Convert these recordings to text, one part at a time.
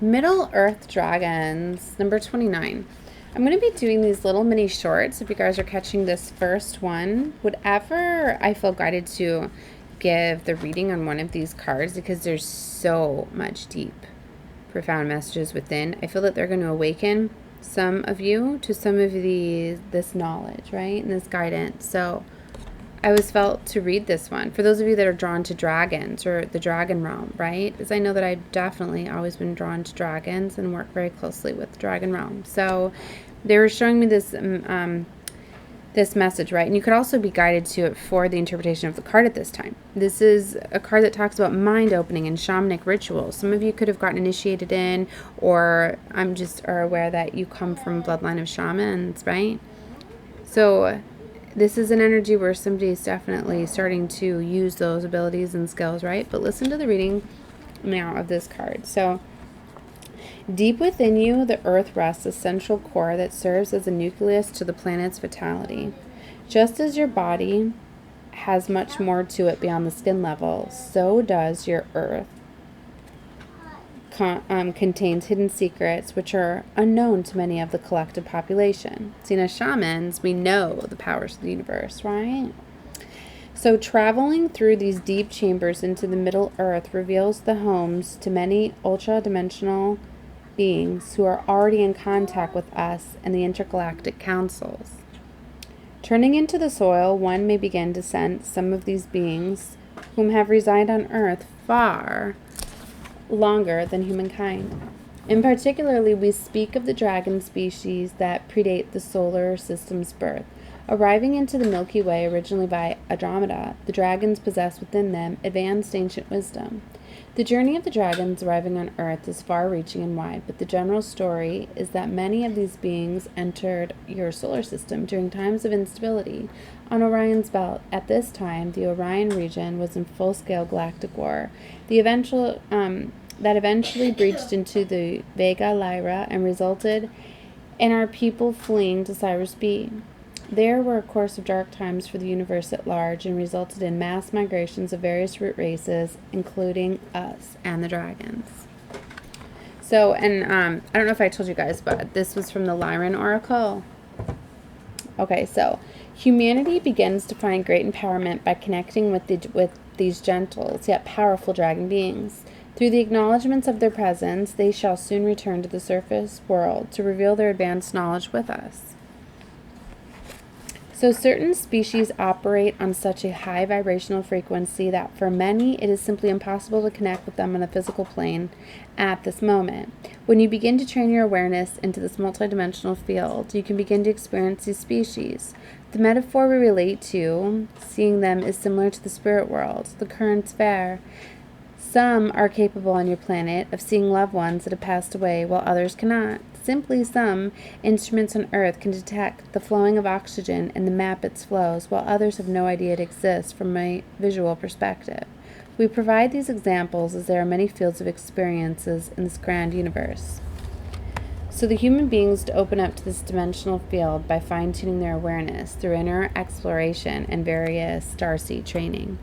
Middle Earth Dragons, number 29. I'm going to be doing these little mini shorts. If you guys are catching this first one, whatever I feel guided to give the reading on one of these cards, because there's so much deep, profound messages within. I feel that they're going to awaken some of you to some of this knowledge, right? And this guidance. So I was felt to read this one. For those of you that are drawn to dragons or the dragon realm, right? Because I know that I've definitely always been drawn to dragons and work very closely with the dragon realm. So they were showing me this this message, right? And you could also be guided to it for the interpretation of the card at this time. This is a card that talks about mind opening and shamanic rituals. Some of you could have gotten initiated in, or I'm just are aware that you come from bloodline of shamans, right? So this is an energy where somebody is definitely starting to use those abilities and skills, right? But listen to the reading now of this card. So, deep within you, the earth rests a central core that serves as a nucleus to the planet's vitality. Just as your body has much more to it beyond the skin level, so does your earth. Contains hidden secrets which are unknown to many of the collective population. Seen as shamans, we know the powers of the universe, right? So traveling through these deep chambers into the Middle Earth reveals the homes to many ultra-dimensional beings who are already in contact with us and the intergalactic councils. Turning into the soil, one may begin to sense some of these beings whom have resided on Earth far longer than humankind. In particularly, we speak of the dragon species that predate the solar system's birth. Arriving into the Milky Way originally by Andromeda, the dragons possess within them advanced ancient wisdom. The journey of the dragons arriving on Earth is far-reaching and wide, but the general story is that many of these beings entered your solar system during times of instability on Orion's belt. At this time, the Orion region was in full-scale galactic war. That eventually breached into the Vega Lyra and resulted in our people fleeing to Cyrus B. There were a course of dark times for the universe at large and resulted in mass migrations of various root races, including us and the dragons. So, and I don't know if I told you guys, but this was from the Lyran Oracle. Okay, so humanity begins to find great empowerment by connecting with these gentle yet powerful dragon beings. Through the acknowledgments of their presence, they shall soon return to the surface world to reveal their advanced knowledge with us. So certain species operate on such a high vibrational frequency that for many it is simply impossible to connect with them on a physical plane at this moment. When you begin to train your awareness into this multidimensional field, you can begin to experience these species. The metaphor we relate to, seeing them, is similar to the spirit world, the current sphere. Some are capable on your planet of seeing loved ones that have passed away, while others cannot. Simply, some instruments on Earth can detect the flowing of oxygen and map its flows, while others have no idea it exists from a visual perspective. We provide these examples as there are many fields of experiences in this grand universe. So the human beings to open up to this dimensional field by fine-tuning their awareness through inner exploration and various starseed training.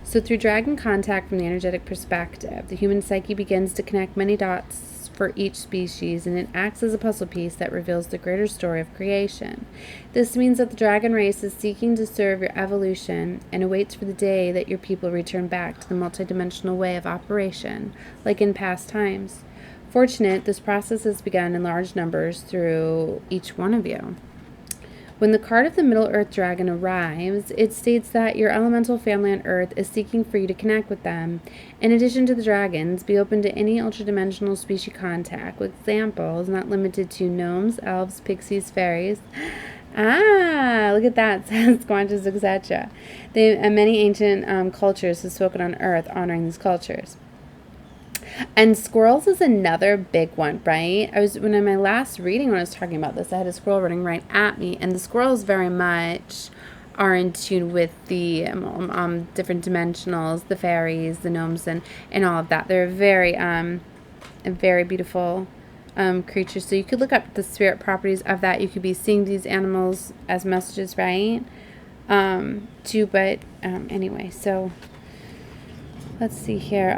So through dragon contact from the energetic perspective, the human psyche begins to connect many dots for each species, and it acts as a puzzle piece that reveals the greater story of creation. This means that the dragon race is seeking to serve your evolution and awaits for the day that your people return back to the multidimensional way of operation, like in past times. Fortunate, this process has begun in large numbers through each one of you. When the card of the Middle Earth Dragon arrives, it states that your elemental family on Earth is seeking for you to connect with them. In addition to the dragons, be open to any ultra-dimensional species contact, with examples not limited to gnomes, elves, pixies, fairies. Look at that, squanches, etc. Many ancient cultures have spoken on Earth honoring these cultures. And squirrels is another big one, right? When in my last reading, when I was talking about this, I had a squirrel running right at me, and the squirrels very much are in tune with the different dimensionals, the fairies, the gnomes, and all of that. They're very beautiful creatures. So you could look up the spirit properties of that. You could be seeing these animals as messages, right? Anyway, so let's see here.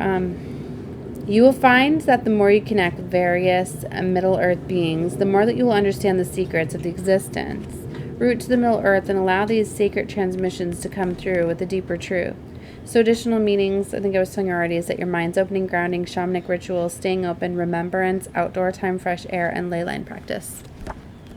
You will find that the more you connect with various Middle Earth beings, the more that you will understand the secrets of the existence. Root to the Middle Earth and allow these sacred transmissions to come through with a deeper truth. So additional meanings, I think I was telling you already, is that your mind's opening, grounding, shamanic rituals, staying open, remembrance, outdoor time, fresh air, and ley line practice.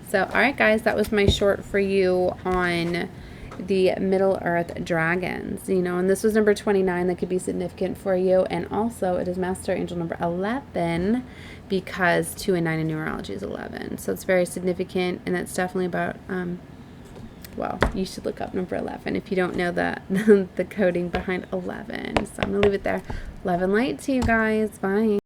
So, alright guys, that was my short for you on the Middle Earth dragons, and this was number 29 that could be significant for you. And also it is Master Angel number 11 because 2 and 9 in numerology is 11. So it's very significant, and it's definitely about, well, you should look up number 11 if you don't know the coding behind 11. So I'm going to leave it there. Love and light to you guys. Bye.